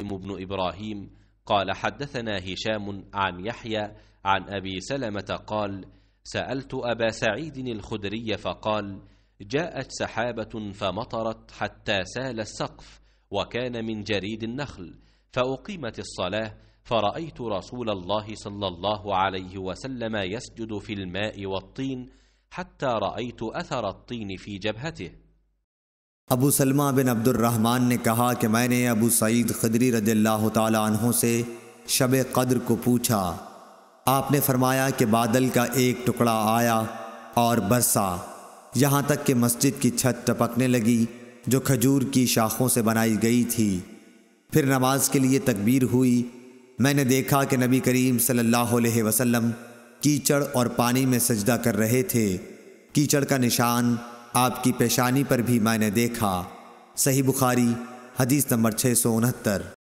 مسلم بن إبراهيم قال حدثنا هشام عن يحيى عن أبي سلمة قال سألت أبا سعيد الخدري فقال جاءت سحابة فمطرت حتى سال السقف وكان من جريد النخل، فأقيمت الصلاة فرأيت رسول الله صلى الله عليه وسلم يسجد في الماء والطين حتى رأيت أثر الطين في جبهته। अबू सलमा बिन अब्दुर्रहमान ने कहा कि मैंने अबू सईद खदरी रज़ियल्लाहु ताला अन्हु से शब क़द्र को पूछा। आपने फरमाया कि बादल का एक टुकड़ा आया और बरसा, यहाँ तक कि मस्जिद की छत टपकने लगी जो खजूर की शाखों से बनाई गई थी। फिर नमाज के लिए तकबीर हुई। मैंने देखा कि नबी करीम सल्लल्लाहु अलैहि वसल्लम कीचड़ और पानी में सजदा कर रहे थे। कीचड़ का निशान आपकी पेशानी पर भी मैंने देखा। सही बुखारी हदीस नंबर 669।